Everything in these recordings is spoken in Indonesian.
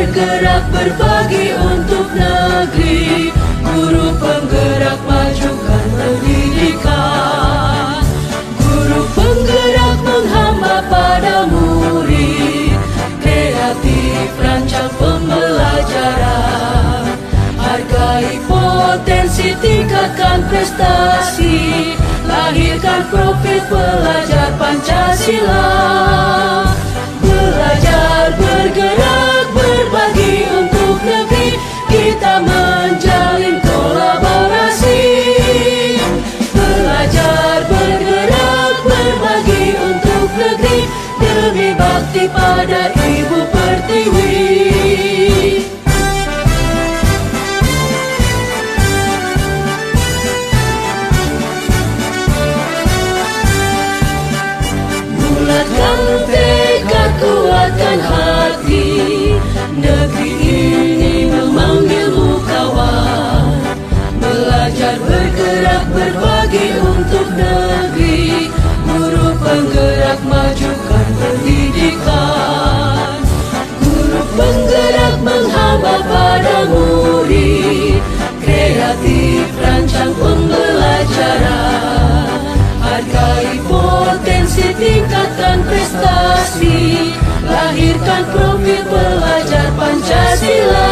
bergerak berbagi untuk negeri, guru penggerak majukan pendidikan, guru penggerak menghamba pada murid, kreatif rancang pembelajaran, hargai potensi, tingkatkan prestasi, lahirkan profil pelajar Pancasila. Belajar, bergerak, berbagi untuk negeri, kita menjalin kolaborasi. Belajar, bergerak, berbagi untuk negeri, demi bakti pada Ibu Pertiwi. Bulatkan tekad, kuatkan hati, negeri ini memanggilmu kawan. Belajar, bergerak, berbagi untuk negeri, guru penggerak majukan pendidikan, guru penggerak menghamba pada murid, kreatif rancang pembelajaran, hargai potensi, tingkatkan prestasi, lahirkan profil pelajar Pancasila.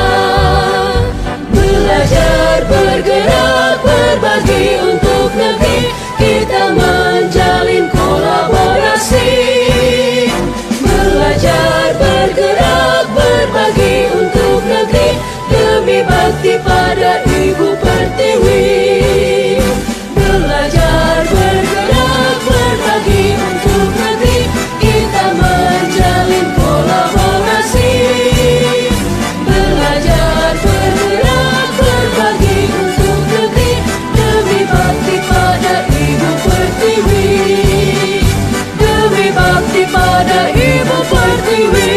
Belajar, bergerak, berbagi untuk negeri, kita menjalin kolaborasi. Belajar, bergerak, berbagi untuk negeri, demi bakti pada Ibu Pertiwi. Belajar, bergerak, berbagi untuk negeri, kita menjalin kolaborasi. Belajar, bergerak, berbagi untuk negeri, demi bakti pada Ibu Pertiwi. Demi bakti pada Ibu Pertiwi.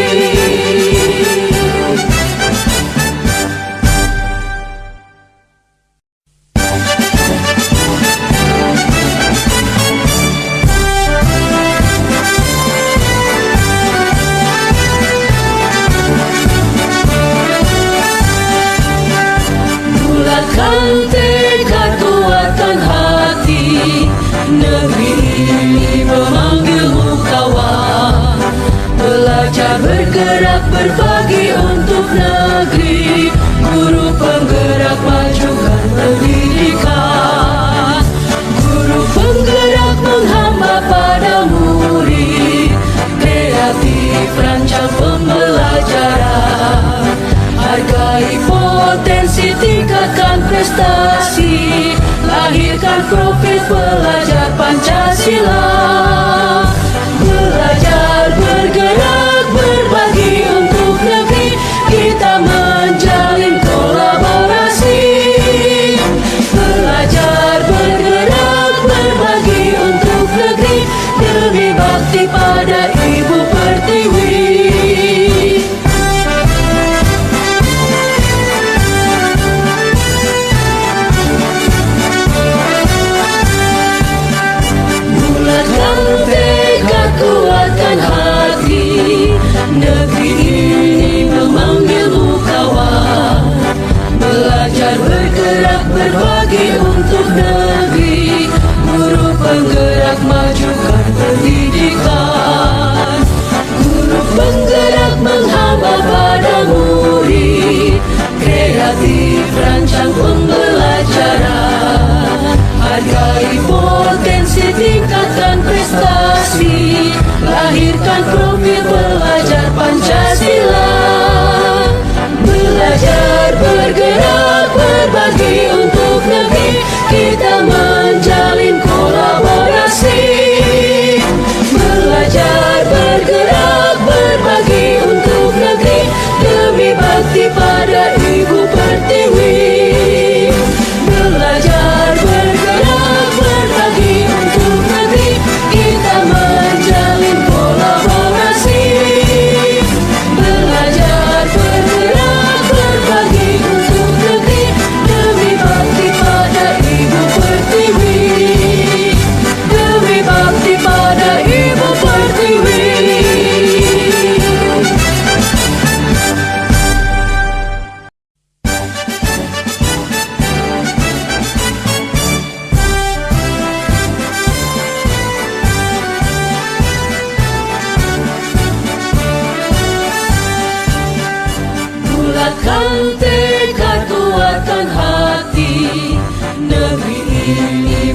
Bulatkan tekad, kuatkan hati, negeri ini memanggilmu kawan. Belajar, bergerak, berbagi untuk negeri, guru penggerak majukan pendidikan, guru penggerak menghamba pada murid, kreatif rancang pembelajaran, hargai potensi, tingkatkan prestasi, lahirkan profil pelajar Pancasila. Belajar, bergerak, berbagi untuk negeri, kita menjalin kolaborasi. Belajar, bergerak, berbagi untuk negeri, demi bakti pada Ibu Pertiwi. Bulatkan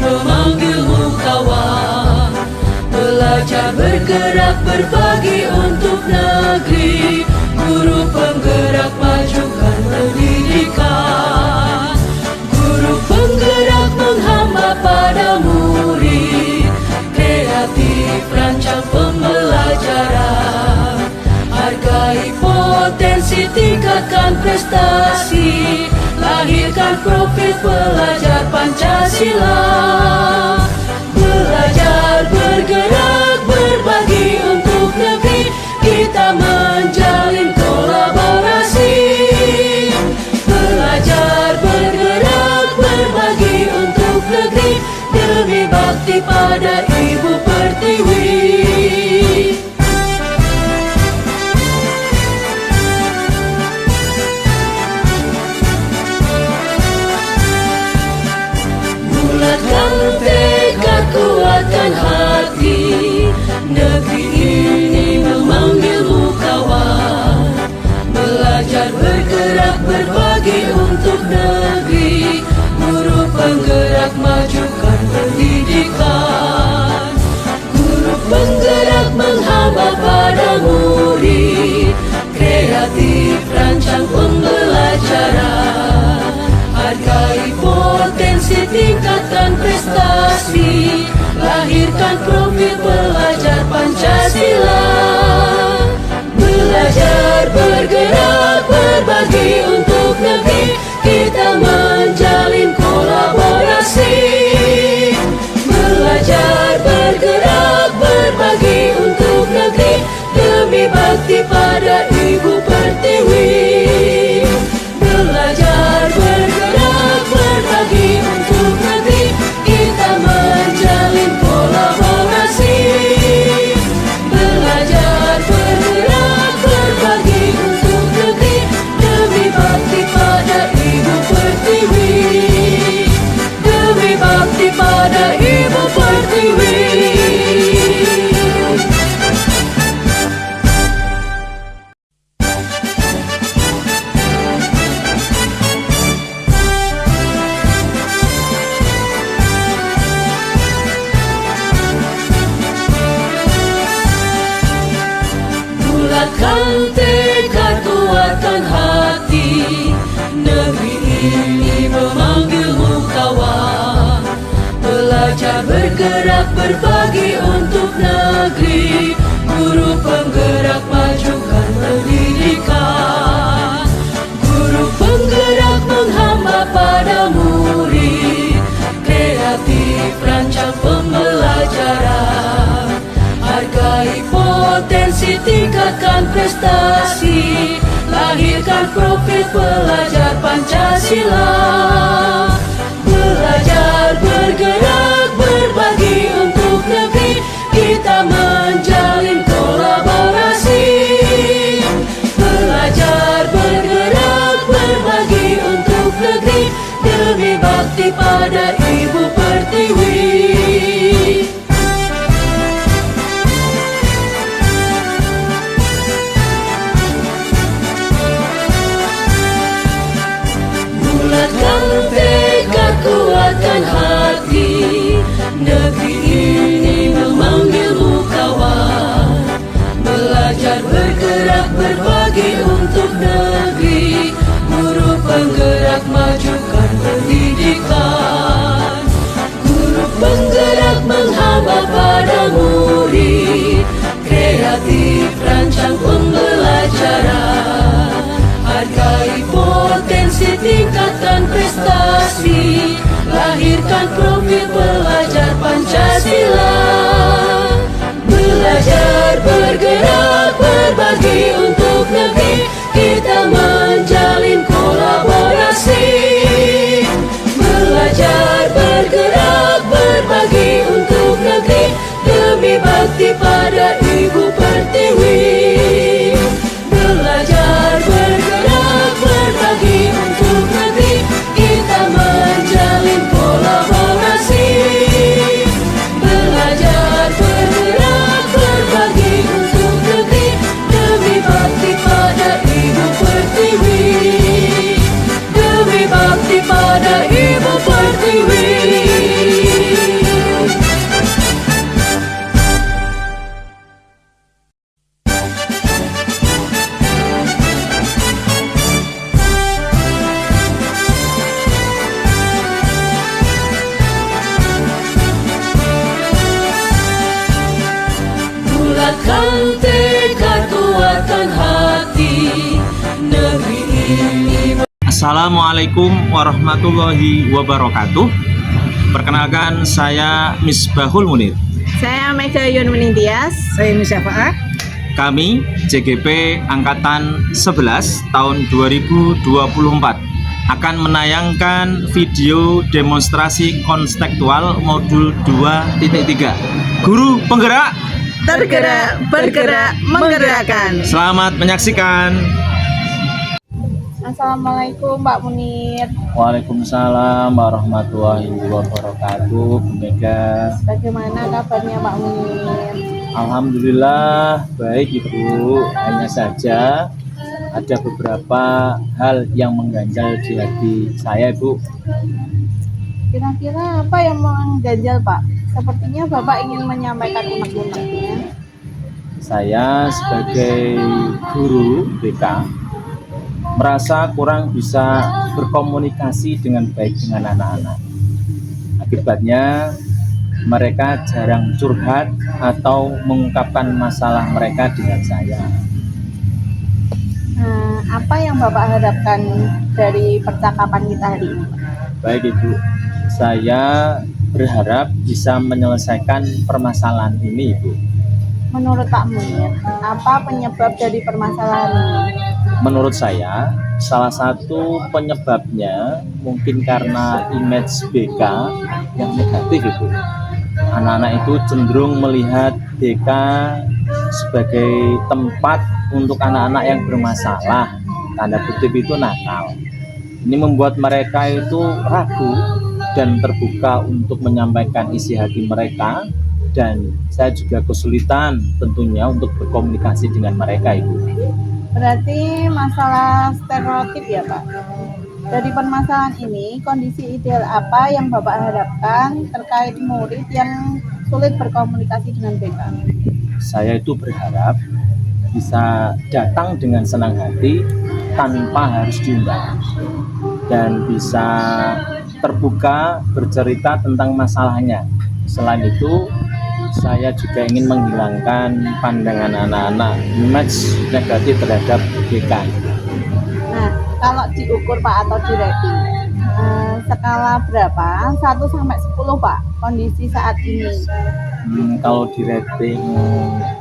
memanggilmu kawan. Belajar bergerak berbagi untuk negeri, guru penggerak majukan pendidikan. Guru penggerak menghamba pada murid, kreatif rancang pembelajaran. Hargai potensi, tingkatkan prestasi, lahirkan profil pelajar Pancasila. Belajar bergerak berbagi untuk negeri, kita menjalin kolaborasi. Belajar bergerak berbagi untuk negeri, demi bakti pada Ibu Pertiwi. Bulatkan tekad, kuatkan hati, negeri ini memanggilmu kawan. Belajar bergerak berbagi untuk negeri, guru penggerak majukan pendidikan. Guru penggerak menghamba pada murid, kreatif rancang pembelajaran. Hargai potensi, tingkatkan prestasi, lahirkan profil pelajar Pancasila. Belajar bergerak berbagi untuk negeri, kita menjalin kolaborasi. Belajar bergerak berbagi untuk negeri, demi bakti pada Ibu Pertiwi. Belajar bergerak berbagi untuk negeri, kita menjalin kolaborasi. Belajar bergerak berbagi untuk negeri, demi bakti pada Ibu Pertiwi. Demi bakti pada Ibu Pertiwi. Bulatkan tekad, kuatkan hati, negeri ini memanggilmu kawan. Belajar bergerak berbagi untuk negeri, guru penggerak majukan pendidikan. Guru penggerak menghamba pada murid, kreatif rancang pembelajaran. Hargai potensi, tingkatkan prestasi, lahirkan profil pelajar Pancasila. Belajar bergerak berbagi untuk negeri, kita menjalin kolaborasi. Belajar bergerak berbagi untuk negeri, demi bakti pada Ibu Pertiwi. Bulatkan tekad, kuatkan hati, negeri ini memanggilmu kawan. Belajar bergerak berbagi untuk negeri, guru penggerak majukan pendidikan. Guru penggerak menghamba pada murid, kreatif rancang pembelajaran. Hargai potensi, tingkatkan prestasi, lahirkan profil pelajar Pancasila. Belajar bergerak berbagi untuk negeri, kita menjalin kolaborasi. Belajar bergerak berbagi untuk negeri, demi bakti pada Ibu Pertiwi. Belajar bergerak berbagi untuk negeri, kita menjalin kolaborasi. Assalamualaikum warahmatullahi wabarakatuh. Perkenalkan, saya Misbahul Munir. Saya Mega Yunmini Tias. Saya Misyafaah. Kami JGP Angkatan 11 tahun 2024 akan menayangkan video demonstrasi konstekstual modul 2.3 Guru Penggerak Tergerak, bergerak, menggerakkan. Selamat menyaksikan. Assalamualaikum Mbak Munir. Waalaikumsalam warahmatullahi wabarakatuh. Bu Mega, Bagaimana kabarnya Mbak Munir? alhamdulillah baik Ibu. Hanya saja ada beberapa hal yang mengganjal di hati saya, Bu. Kira-kira apa yang mengganjal Pak? Sepertinya Bapak ingin menyampaikan unek-uneknya. Saya sebagai guru BK merasa kurang bisa berkomunikasi dengan baik dengan anak-anak. Akibatnya mereka jarang curhat atau mengungkapkan masalah mereka dengan saya. Apa yang Bapak harapkan dari percakapan kita hari ini? Baik Ibu, saya berharap bisa menyelesaikan permasalahan ini, Ibu. Menurut Pak Munir, apa penyebab dari permasalahan ini? Menurut saya, salah satu penyebabnya mungkin karena image BK yang negatif, Ibu. Anak-anak itu cenderung melihat BK sebagai tempat untuk anak-anak yang bermasalah, tanda kutip itu nakal. Ini membuat mereka itu ragu dan terbuka untuk menyampaikan isi hati mereka, dan saya juga kesulitan tentunya untuk berkomunikasi dengan mereka, Ibu. Berarti masalah stereotip ya Pak. Dari permasalahan ini, kondisi ideal apa yang Bapak harapkan terkait murid yang sulit berkomunikasi dengan BK? Saya itu berharap bisa datang dengan senang hati tanpa harus diundang, dan bisa terbuka bercerita tentang masalahnya. Selain itu, saya juga ingin menghilangkan pandangan anak-anak image negatif terhadap BK. Nah, kalau diukur Pak atau di rating, skala berapa? 1 sampai 10 Pak, kondisi saat ini. Kalau di rating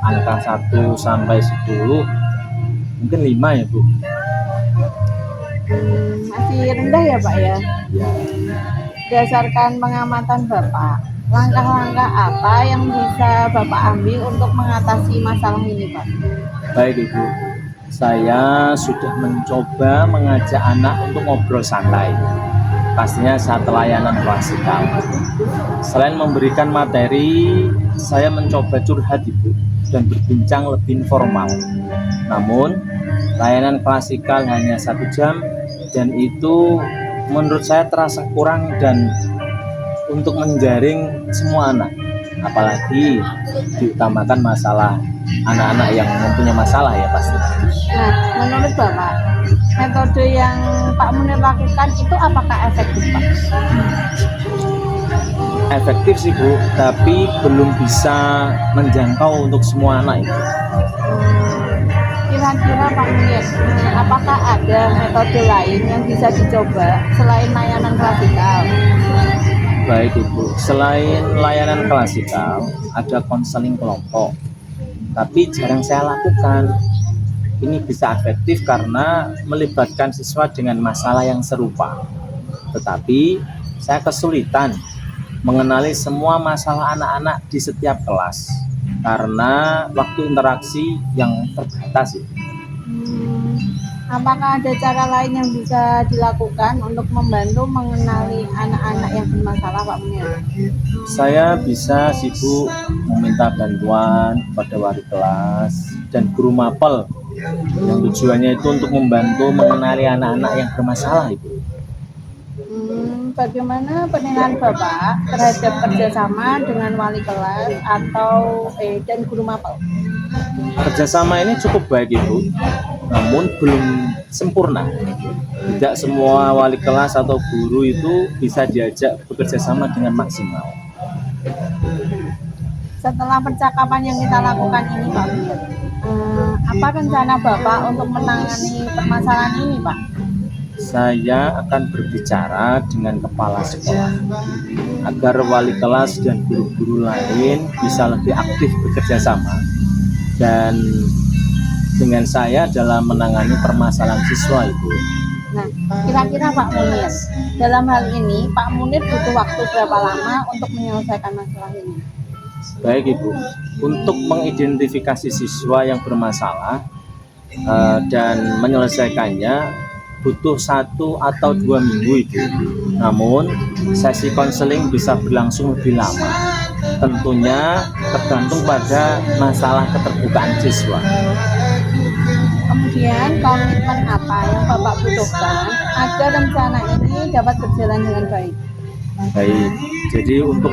angka 1 sampai 10, mungkin 5 ya Bu. Masih rendah ya Pak ya? Ya. Berdasarkan pengamatan Bapak, langkah-langkah apa yang bisa Bapak ambil untuk mengatasi masalah ini Pak? Baik Ibu, saya sudah mencoba mengajak anak untuk ngobrol santai, pastinya saat layanan klasikal. Selain memberikan materi, saya mencoba curhat Ibu dan berbincang lebih informal. Namun, layanan klasikal hanya 1 jam, dan itu menurut saya terasa kurang dan untuk menjaring semua anak, apalagi diutamakan masalah anak-anak yang mempunyai masalah ya pasti. Nah, menurut Bapak, metode yang Pak Munir lakukan itu apakah efektif Pak? Efektif sih Bu, tapi belum bisa menjangkau untuk semua anak itu. Kira-kira Pak Munir, apakah ada metode lain yang bisa dicoba selain layanan klasikal? Baik Ibu, selain layanan klasikal, ada konseling kelompok, tapi jarang saya lakukan. Ini bisa efektif karena melibatkan siswa dengan masalah yang serupa. Tetapi saya kesulitan mengenali semua masalah anak-anak di setiap kelas karena waktu interaksi yang terbatas. Apakah ada cara lain yang bisa dilakukan untuk membantu mengenali anak-anak yang bermasalah Pak Munir? Saya bisa sibuk meminta bantuan kepada wali kelas dan guru mapel yang tujuannya itu untuk membantu mengenali anak-anak yang bermasalah, Ibu. Bagaimana penilaian Bapak terhadap kerjasama dengan wali kelas atau dan guru mapel? Kerjasama ini cukup baik Ibu, namun belum sempurna. Tidak semua wali kelas atau guru itu bisa diajak bekerja sama dengan maksimal. Setelah percakapan yang kita lakukan ini Pak Munir, apa rencana Bapak untuk menangani permasalahan ini Pak? saya akan berbicara dengan kepala sekolah agar wali kelas dan guru-guru lain bisa lebih aktif bekerja sama dan dengan saya dalam menangani permasalahan siswa itu. Nah, kira-kira Pak Munir, dalam hal ini Pak Munir butuh waktu berapa lama untuk menyelesaikan masalah ini? Baik Ibu, untuk mengidentifikasi siswa yang bermasalah dan menyelesaikannya butuh 1 atau 2 minggu Ibu. Namun sesi konseling bisa berlangsung lebih lama. Tentunya tergantung pada masalah keterbukaan siswa. Kemudian komitmen apa yang Bapak butuhkan agar rencana ini dapat berjalan dengan baik? Baik, jadi untuk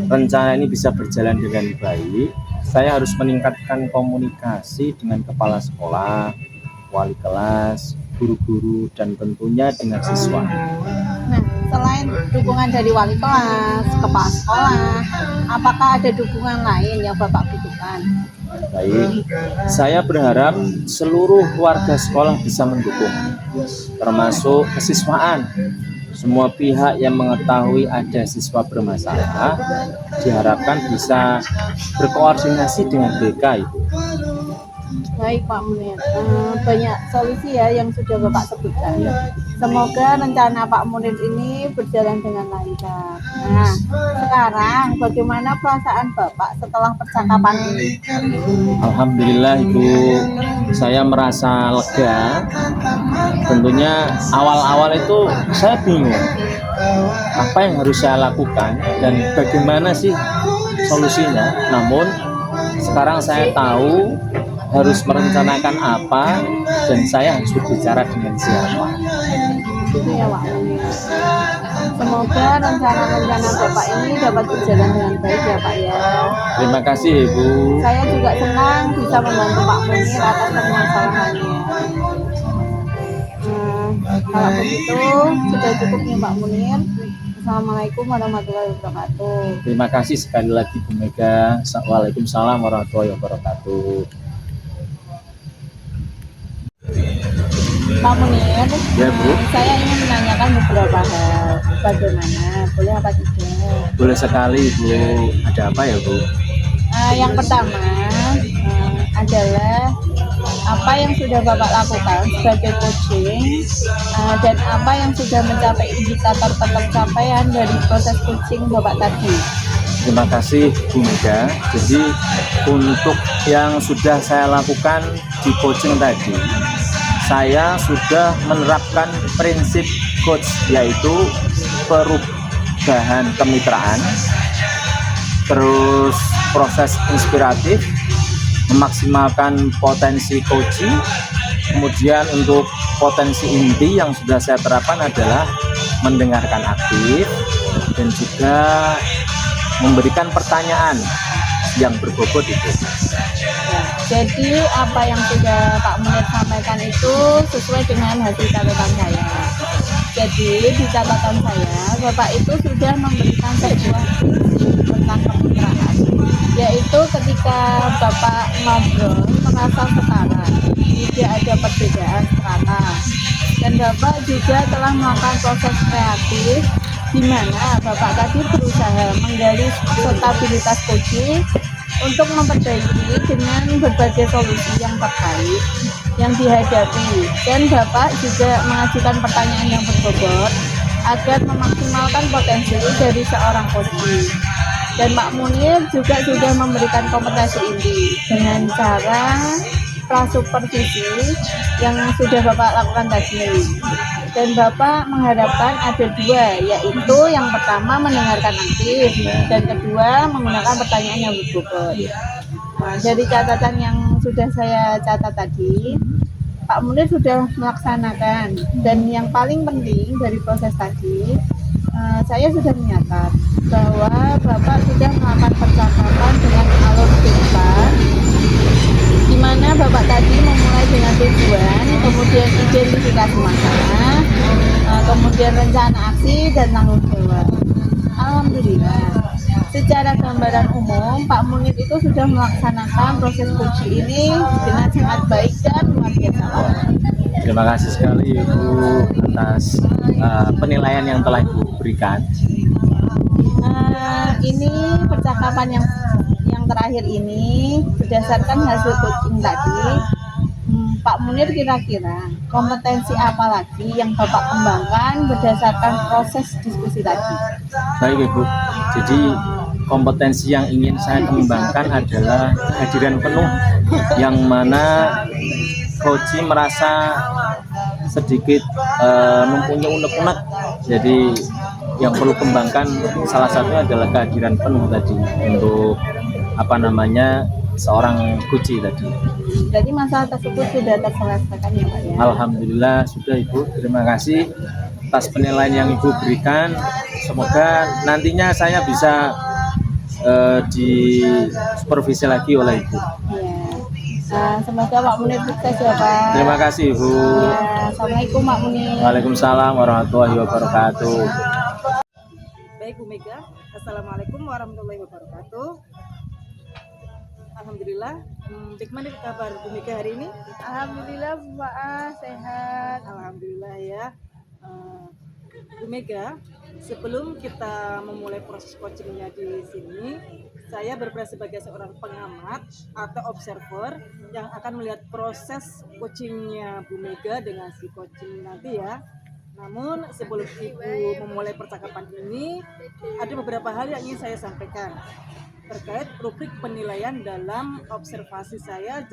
rencana ini bisa berjalan dengan baik, saya harus meningkatkan komunikasi dengan kepala sekolah, wali kelas, guru-guru, dan tentunya dengan siswa. Nah, selain dukungan dari wali kelas, kepala sekolah, apakah ada dukungan lain yang Bapak butuhkan? Baik, saya berharap seluruh warga sekolah bisa mendukung, termasuk kesiswaan. Semua pihak yang mengetahui ada siswa bermasalah diharapkan bisa berkoordinasi dengan BK itu. Baik Pak Munir, banyak solusi ya yang sudah Bapak sebutkan. Ya. Semoga rencana Pak Munir ini berjalan dengan lancar. Nah, sekarang bagaimana perasaan Bapak setelah percakapan ini? Alhamdulillah Ibu, saya merasa lega. Tentunya awal-awal itu saya bingung apa yang harus saya lakukan dan bagaimana sih solusinya. Namun sekarang saya tahu harus merencanakan apa dan saya harus berbicara dengan siapa. Gitu ya Pak Munir. Semoga rencana-rencana Bapak ini dapat berjalan dengan baik ya Pak ya. Terima kasih Ibu. Saya juga senang bisa membantu Pak Munir atas permasalahannya. Kalau begitu sudah cukup nih Pak Munir. Assalamualaikum warahmatullahi wabarakatuh. Terima kasih sekali lagi Bu Mega. Waalaikumsalam warahmatullahi wabarakatuh. Pak Munir, Ya, Bu. saya ingin menanyakan beberapa hal. Bagaimana? Boleh apa tidak? Boleh sekali Bu. Ada apa ya Bu? Yang pertama adalah apa yang sudah Bapak lakukan sebagai coaching dan apa yang sudah mencapai indikator pencapaian dari proses coaching Bapak tadi. Terima kasih Bu Mega. Jadi untuk yang sudah saya lakukan di coaching tadi, saya sudah menerapkan prinsip coach, yaitu perubahan kemitraan, terus proses inspiratif, memaksimalkan potensi coaching. Kemudian untuk potensi inti yang sudah saya terapkan adalah mendengarkan aktif dan juga memberikan pertanyaan yang berbobot itu. Ya, jadi apa yang sudah Pak Munir sampaikan itu sesuai dengan hasil catatan saya. Jadi di catatan saya, Bapak itu sudah memberikan sebuah prinsip tentang kemitraan, yaitu ketika Bapak ngobrol merasa setara, tidak ada perbedaan strata. Dan Bapak juga telah melakukan proses kreatif di mana Bapak tadi berusaha menggali stabilitas coaching untuk memperbaiki dengan berbagai solusi yang terkait yang dihadapi, dan Bapak juga mengajukan pertanyaan yang berbobot agar memaksimalkan potensi dari seorang coach. Dan Pak Munir juga sudah memberikan kompetensi inti dengan cara prasupervisi yang sudah Bapak lakukan tadi. Dan Bapak mengharapkan ada dua, yaitu yang pertama mendengarkan aktif dan kedua menggunakan pertanyaan yang berbobot. Nah, dari catatan yang sudah saya catat tadi, Pak Munir sudah melaksanakan, dan yang paling penting dari proses tadi, saya sudah menyatat bahwa Bapak sudah melakukan percakapan dengan alur depan, di mana Bapak tadi memulai dengan tujuan, kemudian identifikasi masalah, kemudian rencana aksi dan tanggung jawab. Alhamdulillah, secara gambaran umum Pak Munir itu sudah melaksanakan proses coaching ini dengan sangat baik dan luar biasa. Terima kasih sekali Ibu. atas penilaian yang telah Ibu berikan. Ini percakapan yang terakhir ini berdasarkan hasil coaching tadi. Pak Munir, kira-kira kompetensi apa lagi yang Bapak kembangkan berdasarkan proses diskusi tadi? Baik Ibu, jadi kompetensi yang ingin saya kembangkan adalah kehadiran penuh, yang mana coach merasa sedikit mempunyai unek-unek. Jadi yang perlu kembangkan salah satunya adalah kehadiran penuh tadi untuk seorang coach tadi. Jadi masalah tersebut sudah terselesaikan ya Pak ya? Alhamdulillah sudah Ibu, terima kasih atas penilaian yang Ibu berikan. Semoga nantinya saya bisa disupervisi lagi oleh Ibu. Ya. Semoga Pak Munir sukses ya Pak. Terima kasih Ibu. Ya, Assalamualaikum Pak Munir. Waalaikumsalam warahmatullahi wabarakatuh. Baik Bu Mega, Assalamualaikum warahmatullahi wabarakatuh. Alhamdulillah, bagaimana kabar Bu Mega hari ini? Alhamdulillah Pak sehat. Alhamdulillah ya. Bu Mega, sebelum kita memulai proses coachingnya di sini, saya berperan sebagai seorang pengamat atau observer yang akan melihat proses coachingnya Bu Mega dengan si coaching nanti ya. Namun sebelum Ibu memulai percakapan ini, ada beberapa hal yang ingin saya sampaikan terkait rubrik penilaian dalam observasi saya.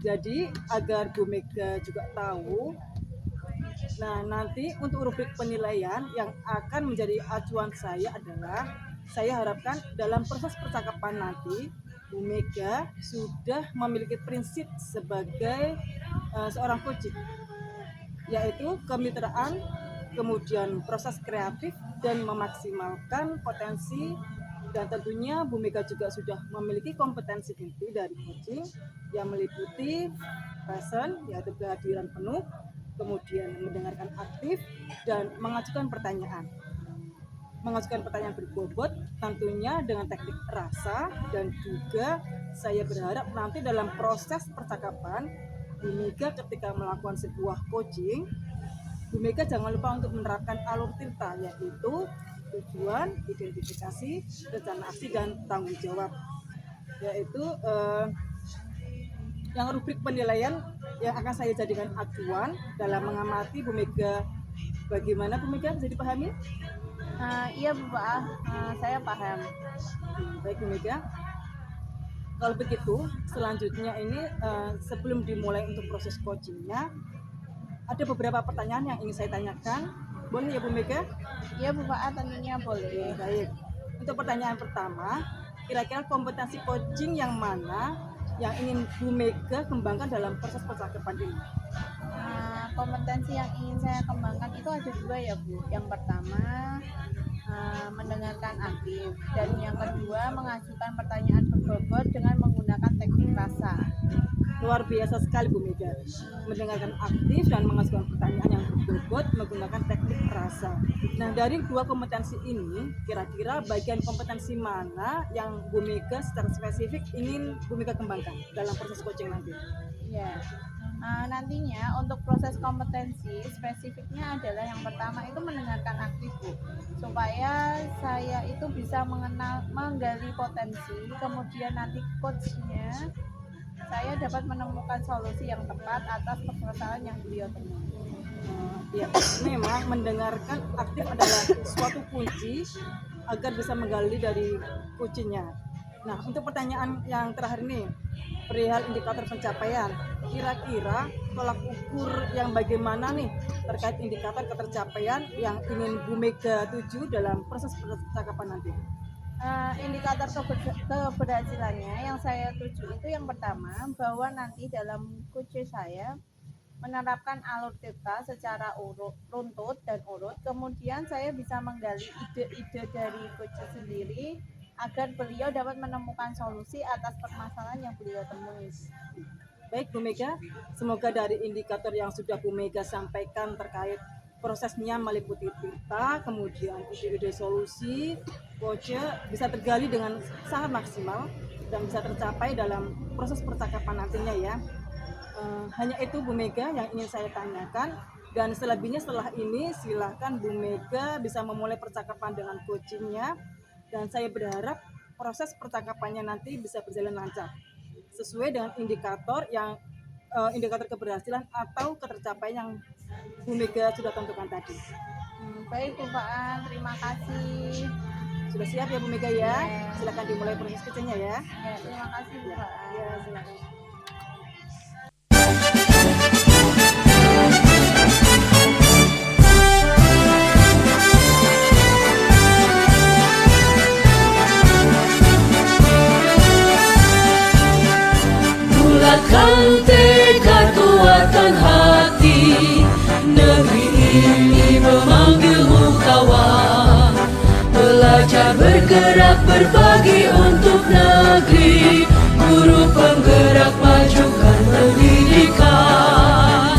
Jadi agar Bu Mega juga tahu. Nah, nanti untuk rubrik penilaian yang akan menjadi acuan saya adalah, saya harapkan dalam proses percakapan nanti Bu Mega sudah memiliki prinsip sebagai seorang coach, yaitu kemitraan, kemudian proses kreatif dan memaksimalkan potensi, dan tentunya Bu Mega juga sudah memiliki kompetensi inti dari coaching yang meliputi passion, yaitu kehadiran penuh, kemudian mendengarkan aktif dan mengajukan pertanyaan berbobot, tentunya dengan teknik rasa. Dan juga saya berharap nanti dalam proses percakapan Bu Mega ketika melakukan sebuah coaching, Bu Mega jangan lupa untuk menerapkan alur tirta, yaitu tujuan, identifikasi, rencana aksi, dan tanggung jawab, yaitu yang rubrik penilaian yang akan saya jadikan acuan dalam mengamati Bu Mega. Bagaimana Bu Mega, bisa dipahami? Iya Bu Pak, saya paham. Baik Bu Mega, kalau begitu selanjutnya ini sebelum dimulai untuk proses coachingnya, ada beberapa pertanyaan yang ingin saya tanyakan. Boleh ya Bu Mega? Iya Bu Pak, tentunya boleh. Baik, untuk pertanyaan pertama, kira-kira kompetensi coaching yang mana yang ingin Bu Mega kembangkan dalam proses percakapan ini? Kompetensi yang ingin saya kembangkan itu ada dua ya Bu. Yang pertama mendengarkan aktif, dan yang kedua mengajukan pertanyaan berbobot dengan menggunakan teknik rasa. Luar biasa sekali Bu Mega, mendengarkan aktif dan mengajukan pertanyaan yang berbobot menggunakan teknik rasa. Nah, dari dua kompetensi ini, kira-kira bagian kompetensi mana yang Bu Mega secara spesifik ingin Bu Mega kembangkan dalam proses coaching nanti? Ya, nantinya untuk proses kompetensi spesifiknya adalah yang pertama itu mendengarkan aktif Bu, supaya saya itu bisa menggali potensi, kemudian nanti coachnya saya dapat menemukan solusi yang tepat atas permasalahan yang beliau temui. Ya, memang mendengarkan aktif adalah suatu kunci agar bisa menggali dari kuncinya. Nah, untuk pertanyaan yang terakhir nih, perihal indikator pencapaian, kira-kira tolak ukur yang bagaimana nih terkait indikator ketercapaian yang ingin Bu Mega tuju dalam proses percakapan nanti? Indikator keberhasilannya yang saya tuju itu yang pertama, bahwa nanti dalam coach saya menerapkan alur tirta secara runtut dan urut, kemudian saya bisa menggali ide-ide dari coach sendiri agar beliau dapat menemukan solusi atas permasalahan yang beliau temui. Baik Bu Mega, semoga dari indikator yang sudah Bu Mega sampaikan terkait prosesnya meliputi tirta, kemudian ide-ide solusi, coach bisa tergali dengan sangat maksimal dan bisa tercapai dalam proses percakapan nantinya ya. Hanya itu Bu Mega yang ingin saya tanyakan. Dan selebihnya setelah ini silahkan Bu Mega bisa memulai percakapan dengan coachingnya, dan saya berharap proses percakapannya nanti bisa berjalan lancar sesuai dengan indikator indikator keberhasilan atau ketercapaian yang Bu Mega sudah tentukan tadi. Baik Bu Faan, terima kasih. Sudah siap ya Bu Mega ya? Silakan dimulai proses coachingnya ya. Ya, terima kasih Bu Faan. Ya, silakan. Bulatkan tekad, kuatkan hati. Negeri ini memanggilmu kawan. Belajar, bergerak, berbagi untuk negeri. Guru penggerak, majukan pendidikan.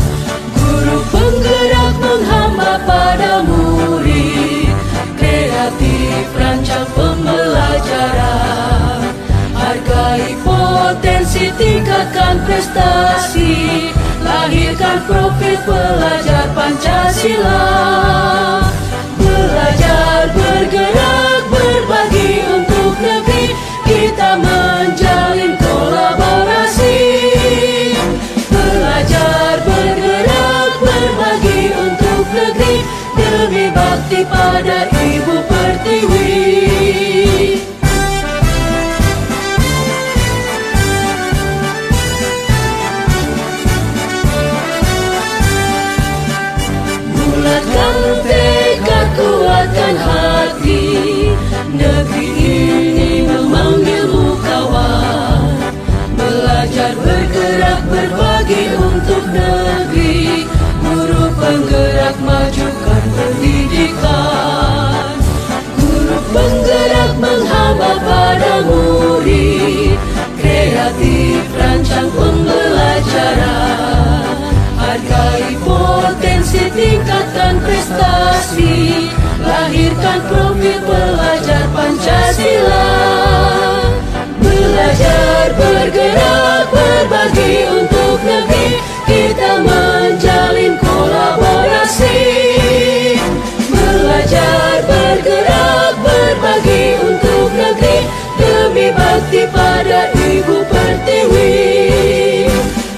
Guru penggerak menghamba pada murid. Kreatif, rancang pembelajaran. Hargai potensi, tingkatkan prestasi. Lahirkan profil pelajar Pancasila. Belajar, bergerak, berbagi untuk negeri. Kita menjalin kolaborasi. Belajar, bergerak, berbagi untuk negeri. Demi bakti pada Ibu Pertiwi. Bulatkan tekad, kuatkan hati. Negeri ini memanggilmu kawan. Belajar, bergerak, berbagi untuk negeri. Guru penggerak, majukan pendidikan. Guru penggerak menghamba pada murid. Kreatif, rancang pembelajaran. Hargai potensi, tingkatkan prestasi. Lahirkan profil pelajar Pancasila. Belajar, bergerak, berbagi untuk negeri. Kita menjalin kolaborasi. Belajar, bergerak, berbagi untuk negeri. Demi bakti pada Ibu Pertiwi.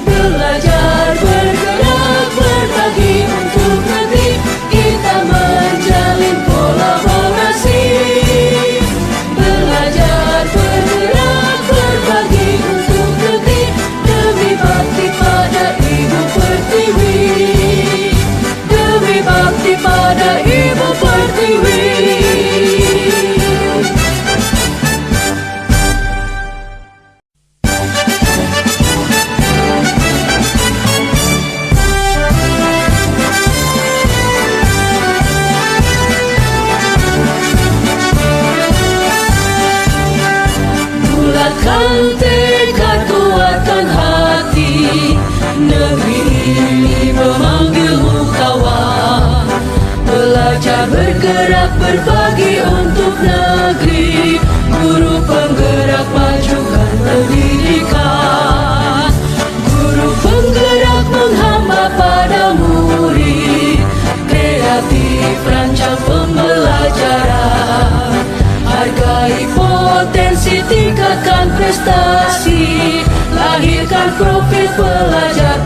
Belajar, bergerak, berbagi untuk negeri. Kita menjalin kolaborasi. Belajar, bergerak, berbagi untuk negeri. Demi bakti pada Ibu Pertiwi. Demi bakti pada Ibu Pertiwi. Bulatkan tekad, kuatkan hati. Negeri ini memanggilmu kawan. Belajar, bergerak, berbagi untuk negeri. Guru penggerak, majukan pendidikan. Guru penggerak menghamba pada murid. Kreatif, rancang pembelajaran. Hargai potensi, tingkatkan prestasi. Lahirkan profil pelajar